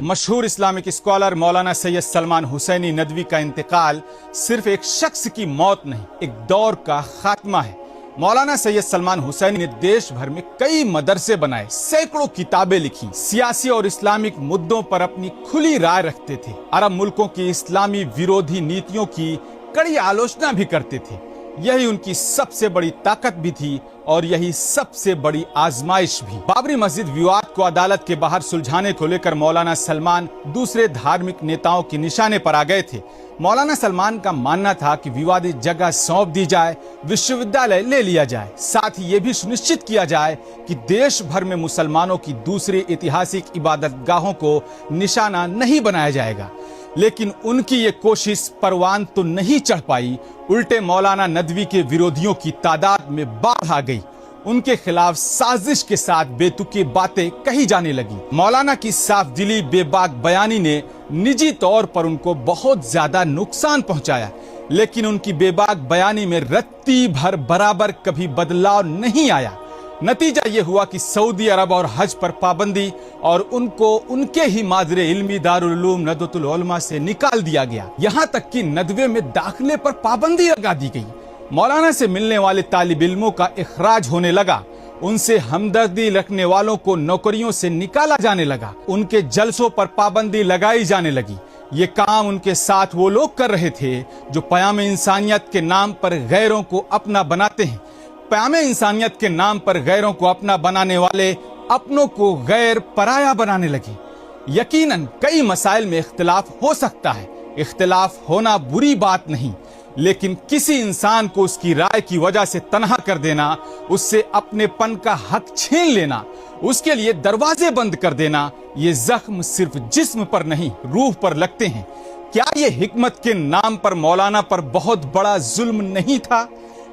मशहूर Islamic scholar मौलाना सैयद सलमान हुसैनी नदवी का इंतकाल सिर्फ एक शख्स की मौत नहीं, एक दौर का खात्मा है। मौलाना सैयद सलमान हुसैनी ने देश भर में कई मदरसे बनाए, सैकड़ों किताबें लिखी, सियासी और इस्लामिक मुद्दों पर अपनी खुली राय रखते थे, अरब मुल्कों की इस्लामी विरोधी नीतियों की कड़ी आलोचना भी करते थे। यही उनकी सबसे बड़ी ताकत भी थी और यही सबसे बड़ी आजमाइश भी। बाबरी मस्जिद विवाद को अदालत के बाहर सुलझाने को लेकर मौलाना सलमान दूसरे धार्मिक नेताओं के निशाने पर आ गए थे। मौलाना सलमान का मानना था कि विवादित जगह सौंप दी जाए, विश्वविद्यालय ले लिया जाए, साथ ही ये भी सुनिश्चित किया जाए कि देश भर में मुसलमानों की दूसरी ऐतिहासिक इबादत गाहों को निशाना नहीं बनाया जाएगा। लेकिन उनकी ये कोशिश परवान तो नहीं चढ़ पाई, उल्टे मौलाना नदवी के विरोधियों की तादाद में बाढ़ आ गई। उनके खिलाफ साजिश के साथ बेतुकी बातें कही जाने लगी। मौलाना की साफ दिली बेबाक बयानी ने निजी तौर पर उनको बहुत ज्यादा नुकसान पहुंचाया, लेकिन उनकी बेबाक बयानी में रत्ती भर बराबर कभी बदलाव नहीं आया। नतीजा ये हुआ कि सऊदी अरब और हज पर पाबंदी और उनको उनके ही मादरे इल्मी दारुल उलूम नदवतुल उलमा से निकाल दिया गया। यहाँ तक कि नदवे में दाखिले पर पाबंदी लगा दी गई। मौलाना से मिलने वाले तालिब इल्मों का इखराज होने लगा। उनसे हमदर्दी रखने वालों को नौकरियों से निकाला जाने लगा। उनके जलसों पर पाबंदी लगाई जाने लगी। ये काम उनके साथ वो लोग कर रहे थे जो पयाम इंसानियत के नाम पर गैरों को अपना बनाते हैं। पयाम इंसानियत के नाम पर गैरों को अपना बनाने वाले अपनों को गैर पराया बनाने लगे। यकीनन कई मसाइल में इख्तिलाफ हो सकता है, इख्तिलाफ होना बुरी बात नहीं, लेकिन किसी इंसान को उसकी राय की वजह से तनहा कर देना, उससे अपनेपन का हक छीन लेना, उसके लिए दरवाजे बंद कर देना, ये जख्म सिर्फ जिस्म पर नहीं रूह पर लगते हैं। क्या ये हिकमत के नाम पर मौलाना पर बहुत बड़ा जुल्म नहीं था?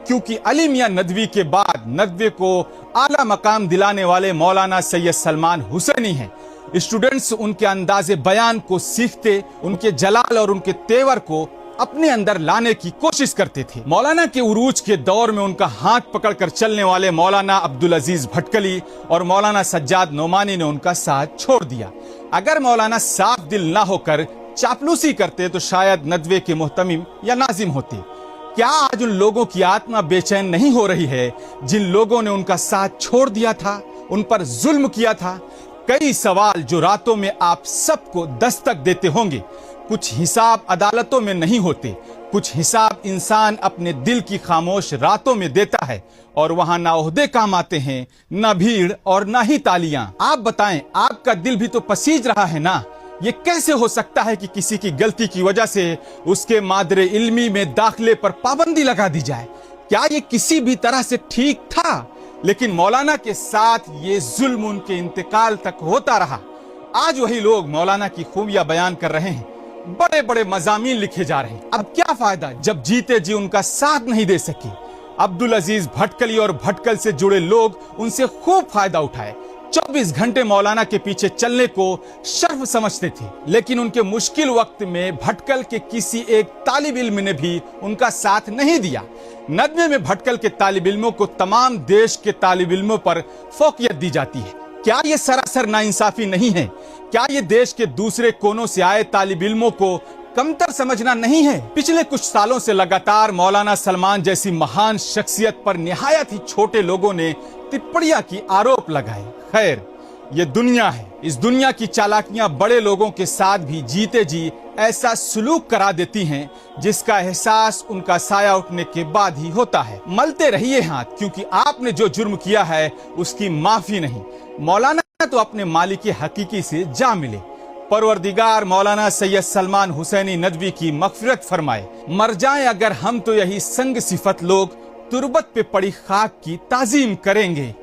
क्योंकि अली मियां नदवी के बाद नदवे को आला मकाम दिलाने वाले मौलाना सैयद सलमान हुसैनी हैं। स्टूडेंट्स उनके अंदाजे बयान को सीखते, उनके जलाल और उनके तेवर को अपने अंदर लाने की कोशिश करते थे। मौलाना के उरूज के दौर में उनका हाथ पकड़कर चलने वाले मौलाना अब्दुल अजीज भटकली और मौलाना सज्जाद नोमानी ने उनका साथ छोड़ दिया। अगर मौलाना साफ दिल ना होकर चापलूसी करते तो शायद नदवे के मुहतमिम या नाजिम होते। क्या आज उन लोगों की आत्मा बेचैन नहीं हो रही है जिन लोगों ने उनका साथ छोड़ दिया था, उन पर जुल्म किया था? कई सवाल जो रातों में आप सबको दस्तक देते होंगे। कुछ हिसाब अदालतों में नहीं होते, कुछ हिसाब इंसान अपने दिल की खामोश रातों में देता है और वहां ना ओहदे काम आते हैं, ना भीड़ और ना ही तालियां। आप बताएं, आपका दिल भी तो पसीज रहा है ना? ये कैसे हो सकता है कि किसी की गलती की वजह से उसके मादरे इल्मी में दाखिले पर पाबंदी लगा दी जाए? क्या ये किसी भी तरह से ठीक था? लेकिन मौलाना के साथ ये जुल्म उनके इंतकाल तक होता रहा। आज वही लोग मौलाना की खूबियां बयान कर रहे हैं, बड़े बड़े मजामीन लिखे जा रहे हैं। अब क्या फायदा जब जीते जी उनका साथ नहीं दे सके। अब्दुल अजीज भटकली और भटकल से जुड़े लोग उनसे खूब फायदा उठाए, 24 घंटे मौलाना के पीछे चलने को शर्फ समझते थे। लेकिन उनके मुश्किल वक्त में भटकल के किसी एक तालिब इल्म ने भी उनका साथ नहीं दिया। नदवे में भटकल के तालिब इल्मों को तमाम देश के तालिब इल्मों पर फौकियत दी जाती है। क्या ये सरासर नाइंसाफी नहीं है? क्या ये देश के दूसरे कोनों से आए तालिब इल्मों को कमतर समझना नहीं है? पिछले कुछ सालों से लगातार मौलाना सलमान जैसी महान शख्सियत पर निहायत ही छोटे लोगों ने टिप्पणियां की, आरोप लगाए। खैर, ये दुनिया है। इस दुनिया की चालाकियां बड़े लोगों के साथ भी जीते जी ऐसा सुलूक करा देती हैं जिसका एहसास उनका साया उठने के बाद ही होता है। मलते रहिए हाथ, क्योंकि आपने जो जुर्म किया है उसकी माफी नहीं। मौलाना तो अपने मालिक हकीकी से जा मिले। परवरदिगार मौलाना सैयद सलमान हुसैनी नदवी की मगफिरत फरमाए। मर जाएं अगर हम तो यही संग सिफत लोग तुरबत पे पड़ी खाक की ताजीम करेंगे।